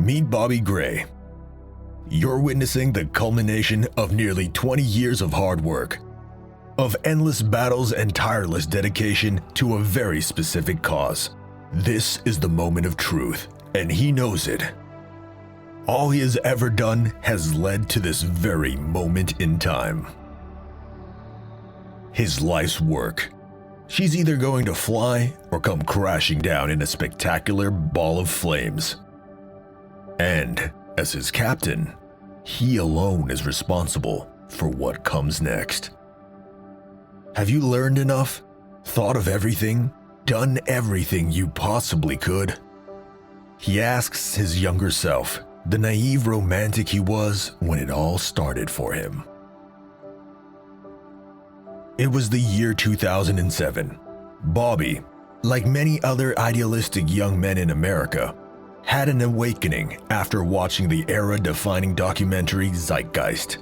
Meet Bobby Gray. You're witnessing the culmination of nearly 20 years of hard work, of endless battles and tireless dedication to a very specific cause. This is the moment of truth, and he knows it. All he has ever done has led to this very moment in time. His life's work. She's either going to fly or come crashing down in a spectacular ball of flames. And, as his captain, he alone is responsible for what comes next. Have you learned enough? Thought of everything? Done everything you possibly could? He asks his younger self, the naive romantic he was when it all started for him. It was the year 2007. Bobby, like many other idealistic young men in America, had an awakening after watching the era-defining documentary Zeitgeist.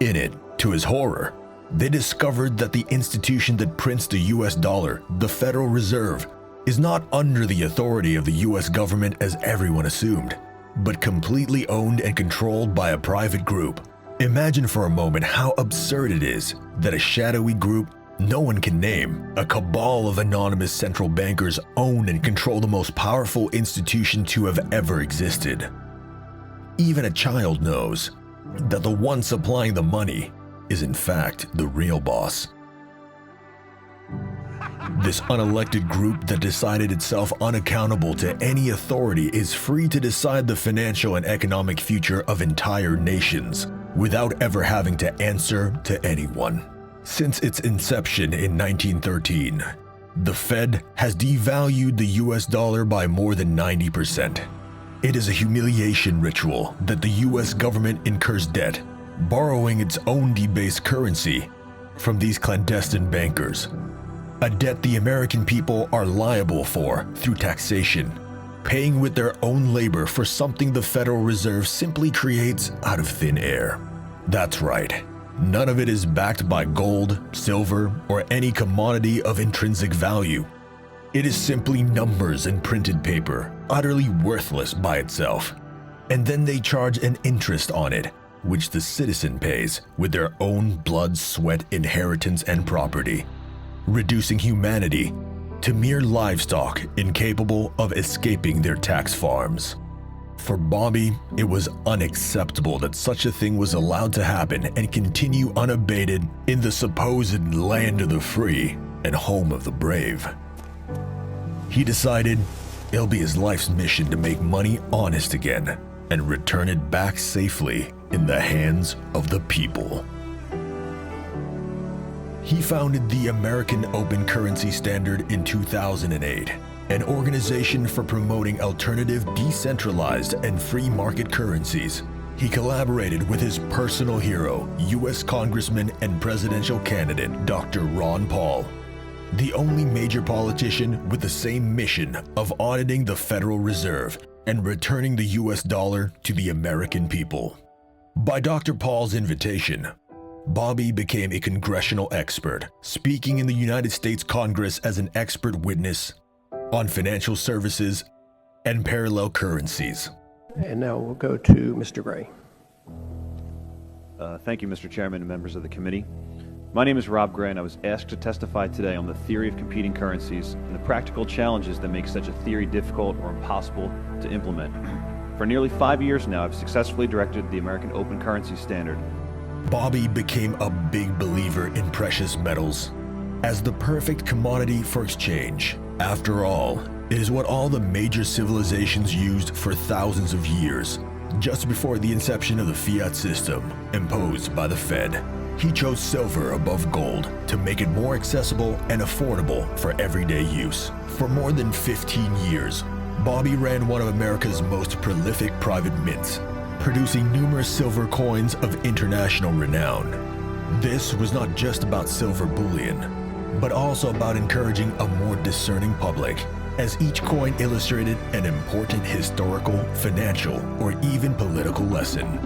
In it, to his horror, they discovered that the institution that prints the US dollar, the Federal Reserve, is not under the authority of the US government as everyone assumed, but completely owned and controlled by a private group. Imagine for a moment how absurd it is that a shadowy group no one can name, a cabal of anonymous central bankers own and control the most powerful institution to have ever existed. Even a child knows that the one supplying the money is in fact the real boss. This unelected group that decided itself unaccountable to any authority is free to decide the financial and economic future of entire nations without ever having to answer to anyone. Since its inception in 1913, the Fed has devalued the US dollar by more than 90%. It is a humiliation ritual that the US government incurs debt, borrowing its own debased currency from these clandestine bankers. A debt the American people are liable for through taxation, paying with their own labor for something the Federal Reserve simply creates out of thin air. That's right. None of it is backed by gold, silver, or any commodity of intrinsic value. It is simply numbers and printed paper, utterly worthless by itself. And then they charge an interest on it, which the citizen pays with their own blood, sweat, inheritance, and property, reducing humanity to mere livestock incapable of escaping their tax farms. For Bobby, it was unacceptable that such a thing was allowed to happen and continue unabated in the supposed land of the free and home of the brave. He decided it'll be his life's mission to make money honest again and return it back safely in the hands of the people. He founded the American Open Currency Standard in 2008, an organization for promoting alternative, decentralized, and free market currencies. He collaborated with his personal hero, U.S. Congressman and presidential candidate Dr. Ron Paul, the only major politician with the same mission of auditing the Federal Reserve and returning the U.S. dollar to the American people. By Dr. Paul's invitation, Bobby became a congressional expert, speaking in the United States Congress as an expert witness on financial services and parallel currencies. And now we'll go to Mr. Gray. Thank you, Mr. Chairman and members of the committee. My name is Rob Gray, and I was asked to testify today on the theory of competing currencies and the practical challenges that make such a theory difficult or impossible to implement. For nearly 5 years now, I've successfully directed the American Open Currency Standard. Bobby became a big believer in precious metals as the perfect commodity for exchange. After all, it is what all the major civilizations used for thousands of years, just before the inception of the fiat system imposed by the Fed. He chose silver above gold to make it more accessible and affordable for everyday use. For more than 15 years, Bobby ran one of America's most prolific private mints, producing numerous silver coins of international renown. This was not just about silver bullion, but also about encouraging a more discerning public, as each coin illustrated an important historical, financial, or even political lesson.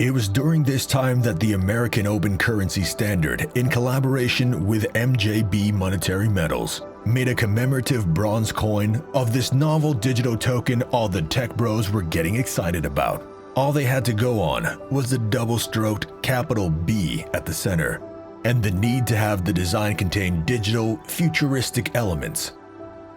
It was during this time that the American Open Currency Standard, in collaboration with MJB Monetary Metals, made a commemorative bronze coin of this novel digital token all the tech bros were getting excited about. All they had to go on was the double-stroked capital B at the center, and the need to have the design contain digital, futuristic elements.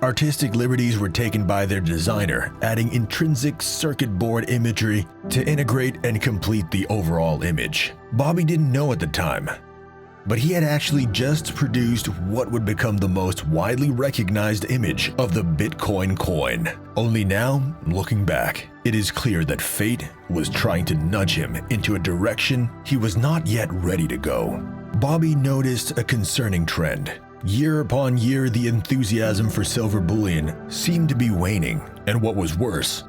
Artistic liberties were taken by their designer, adding intrinsic circuit board imagery to integrate and complete the overall image. Bobby didn't know at the time, but he had actually just produced what would become the most widely recognized image of the Bitcoin coin. Only now, looking back, it is clear that fate was trying to nudge him into a direction he was not yet ready to go. Bobby noticed a concerning trend. Year upon year, the enthusiasm for silver bullion seemed to be waning, and what was worse,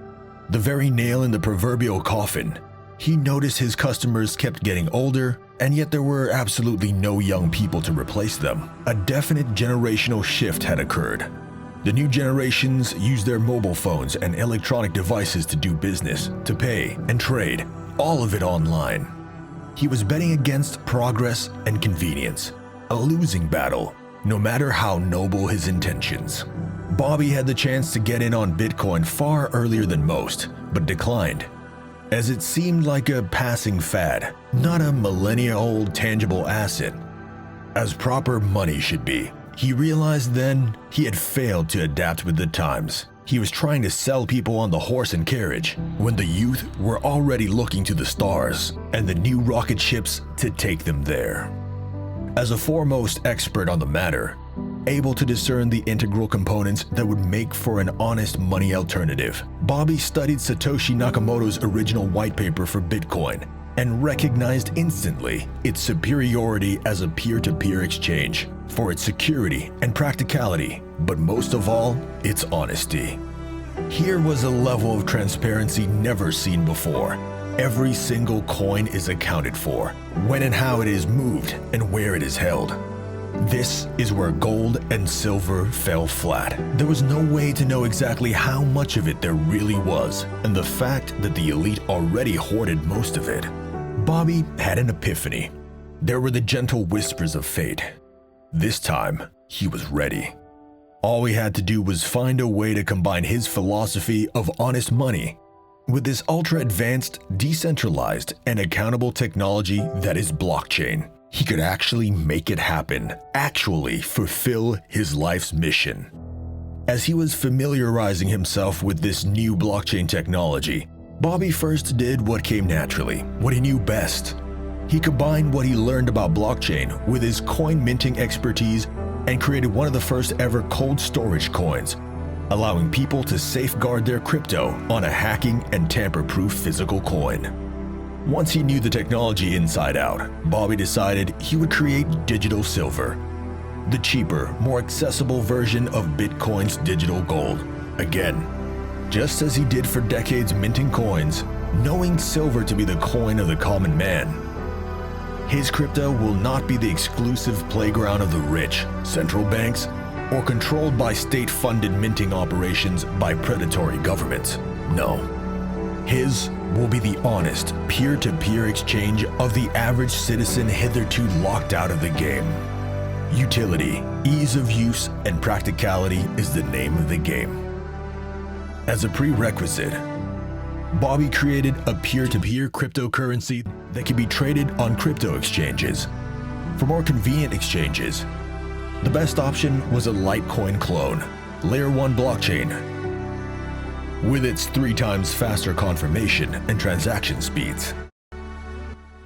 the very nail in the proverbial coffin, he noticed his customers kept getting older, and yet there were absolutely no young people to replace them. A definite generational shift had occurred. The new generations use their mobile phones and electronic devices to do business, to pay and trade, all of it online. He was betting against progress and convenience, a losing battle, no matter how noble his intentions. Bobby had the chance to get in on Bitcoin far earlier than most, but declined, as it seemed like a passing fad, not a millennia-old tangible asset, as proper money should be. He realized then he had failed to adapt with the times. He was trying to sell people on the horse and carriage, when the youth were already looking to the stars and the new rocket ships to take them there. As a foremost expert on the matter, able to discern the integral components that would make for an honest money alternative, Bobby studied Satoshi Nakamoto's original white paper for Bitcoin and recognized instantly its superiority as a peer-to-peer exchange for its security and practicality, but most of all, its honesty. Here was a level of transparency never seen before. Every single coin is accounted for, when and how it is moved, and where it is held. This is where gold and silver fell flat. There was no way to know exactly how much of it there really was, and the fact that the elite already hoarded most of it. Bobby had an epiphany. There were the gentle whispers of fate. This time, he was ready. All he had to do was find a way to combine his philosophy of honest money with this ultra-advanced, decentralized, and accountable technology that is blockchain. He could actually make it happen, actually fulfill his life's mission. As he was familiarizing himself with this new blockchain technology, Bobby first did what came naturally, what he knew best. He combined what he learned about blockchain with his coin minting expertise and created one of the first ever cold storage coins, allowing people to safeguard their crypto on a hacking and tamper-proof physical coin. Once he knew the technology inside out, Bobby decided he would create digital silver, the cheaper, more accessible version of Bitcoin's digital gold. Again, just as he did for decades minting coins, knowing silver to be the coin of the common man. His crypto will not be the exclusive playground of the rich, central banks, or controlled by state-funded minting operations by predatory governments. No. His will be the honest, peer-to-peer exchange of the average citizen hitherto locked out of the game. Utility, ease of use, and practicality is the name of the game. As a prerequisite, Bobby created a peer-to-peer cryptocurrency that can be traded on crypto exchanges. For more convenient exchanges, the best option was a Litecoin clone, Layer 1 blockchain, with its 3 times faster confirmation and transaction speeds.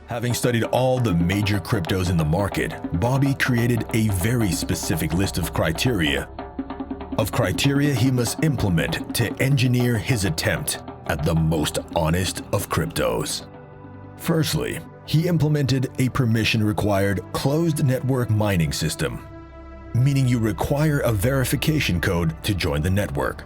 Having studied all the major cryptos in the market, Bobby created a very specific list of criteria he must implement to engineer his attempt at the most honest of cryptos. Firstly, he implemented a permission-required closed network mining system, meaning you require a verification code to join the network.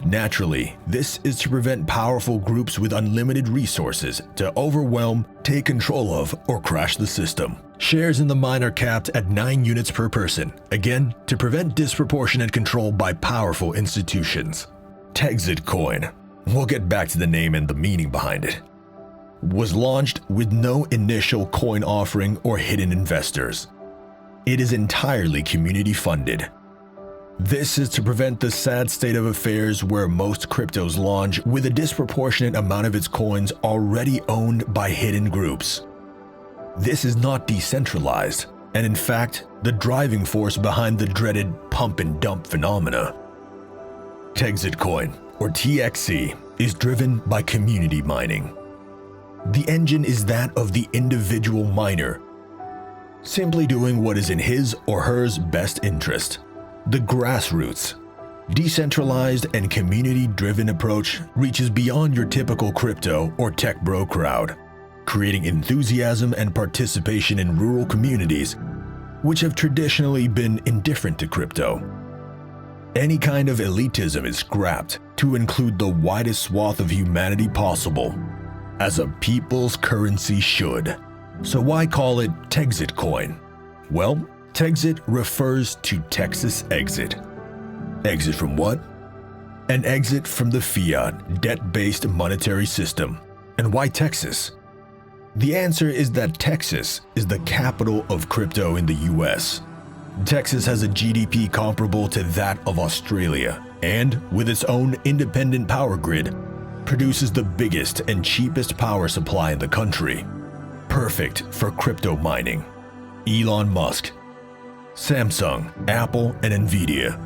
Naturally, this is to prevent powerful groups with unlimited resources to overwhelm, take control of, or crash the system. Shares in the mine are capped at 9 units per person, again, to prevent disproportionate control by powerful institutions. TexitCoin. We'll get back to the name and the meaning behind it. was launched with no initial coin offering or hidden investors. It is entirely community funded. This is to prevent the sad state of affairs where most cryptos launch with a disproportionate amount of its coins already owned by hidden groups. This is not decentralized, and in fact, the driving force behind the dreaded pump and dump phenomena. TexitCoin, or TXC, is driven by community mining. The engine is that of the individual miner, simply doing what is in his or hers best interest. The grassroots, decentralized and community-driven approach reaches beyond your typical crypto or tech bro crowd, creating enthusiasm and participation in rural communities which have traditionally been indifferent to crypto. Any kind of elitism is scrapped to include the widest swath of humanity possible, as a people's currency should. So why call it TexitCoin? Well, Texit refers to Texas exit. Exit from what? An exit from the fiat, debt-based monetary system. And why Texas? The answer is that Texas is the capital of crypto in the US. Texas has a GDP comparable to that of Australia, and with its own independent power grid, produces the biggest and cheapest power supply in the country. Perfect for crypto mining. Elon Musk, Samsung, Apple, and Nvidia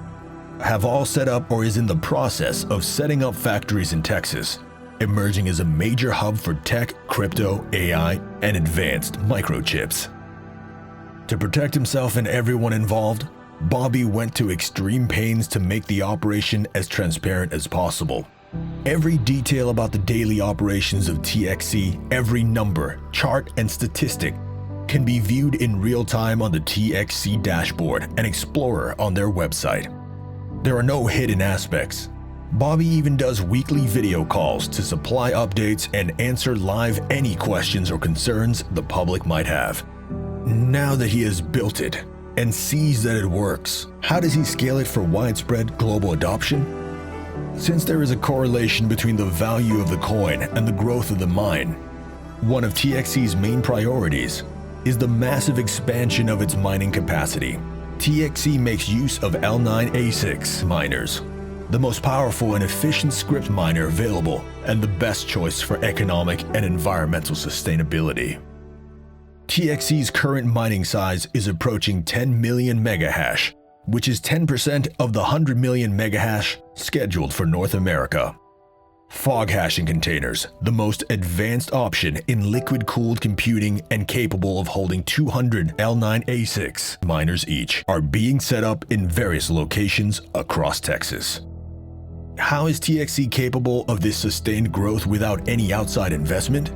have all set up or is in the process of setting up factories in Texas, emerging as a major hub for tech, crypto, AI, and advanced microchips. To protect himself and everyone involved, Bobby went to extreme pains to make the operation as transparent as possible. Every detail about the daily operations of TXC, every number, chart, and statistic can be viewed in real time on the TXC dashboard and Explorer on their website. There are no hidden aspects. Bobby even does weekly video calls to supply updates and answer live any questions or concerns the public might have. Now that he has built it and sees that it works, how does he scale it for widespread global adoption? Since there is a correlation between the value of the coin and the growth of the mine, one of TXC's main priorities is the massive expansion of its mining capacity. TXC makes use of L9 ASICs miners, the most powerful and efficient Scrypt miner available and the best choice for economic and environmental sustainability. TXC's current mining size is approaching 10 million megahash, which is 10% of the 100 million megahash scheduled for North America. Fog hashing containers, the most advanced option in liquid-cooled computing and capable of holding 200 L9 ASICs miners each, are being set up in various locations across Texas. How is TXC capable of this sustained growth without any outside investment?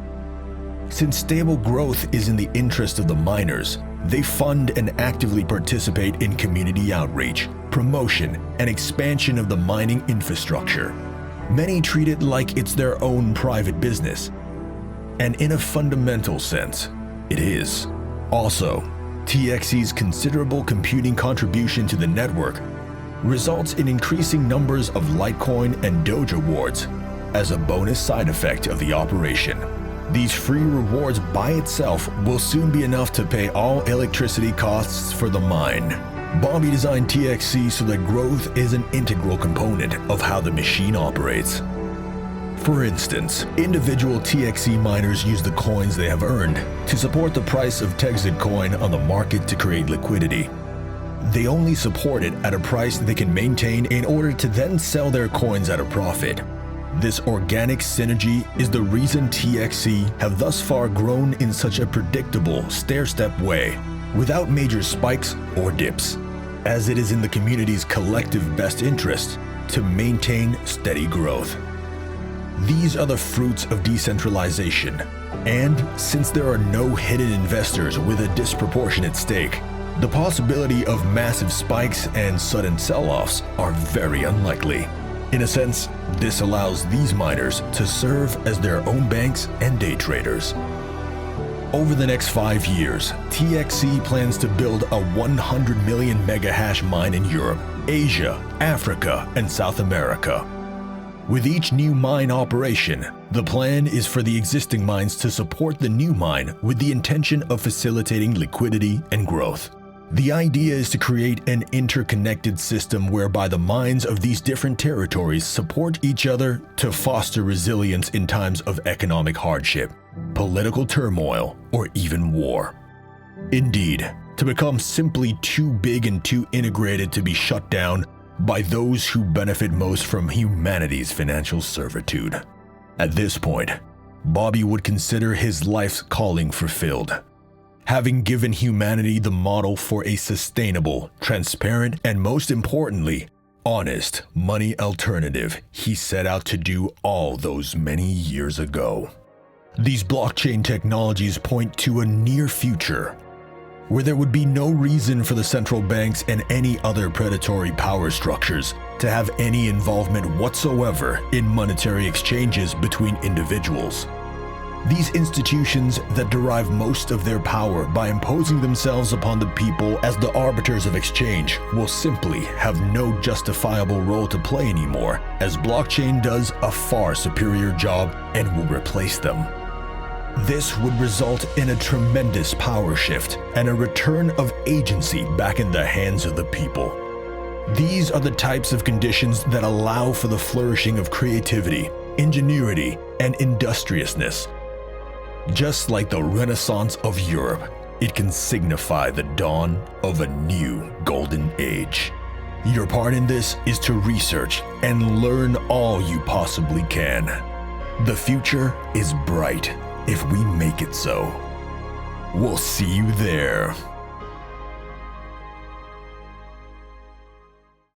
Since stable growth is in the interest of the miners, they fund and actively participate in community outreach, promotion, and expansion of the mining infrastructure. Many treat it like it's their own private business. And in a fundamental sense, it is. Also, TXC's considerable computing contribution to the network results in increasing numbers of Litecoin and Doge awards as a bonus side effect of the operation. These free rewards by itself will soon be enough to pay all electricity costs for the mine. Bobby designed TXC so that growth is an integral component of how the machine operates. For instance, individual TXC miners use the coins they have earned to support the price of TexitCoin on the market to create liquidity. They only support it at a price they can maintain in order to then sell their coins at a profit. This organic synergy is the reason TXC have thus far grown in such a predictable, stair-step way, without major spikes or dips, as it is in the community's collective best interest to maintain steady growth. These are the fruits of decentralization, and since there are no hidden investors with a disproportionate stake, the possibility of massive spikes and sudden sell-offs are very unlikely. In a sense, this allows these miners to serve as their own banks and day traders. Over the next 5 years, TXC plans to build a 100 million megahash mine in Europe, Asia, Africa, and South America. With each new mine operation, the plan is for the existing mines to support the new mine with the intention of facilitating liquidity and growth. The idea is to create an interconnected system whereby the mines of these different territories support each other to foster resilience in times of economic hardship, political turmoil, or even war. Indeed, to become simply too big and too integrated to be shut down by those who benefit most from humanity's financial servitude. At this point, Bobby would consider his life's calling fulfilled. Having given humanity the model for a sustainable, transparent, and most importantly, honest money alternative he set out to do all those many years ago. These blockchain technologies point to a near future where there would be no reason for the central banks and any other predatory power structures to have any involvement whatsoever in monetary exchanges between individuals. These institutions that derive most of their power by imposing themselves upon the people as the arbiters of exchange will simply have no justifiable role to play anymore, as blockchain does a far superior job and will replace them. This would result in a tremendous power shift and a return of agency back in the hands of the people. These are the types of conditions that allow for the flourishing of creativity, ingenuity, and industriousness. Just like the Renaissance of Europe, it can signify the dawn of a new golden age. Your part in this is to research and learn all you possibly can. The future is bright if we make it so. We'll see you there.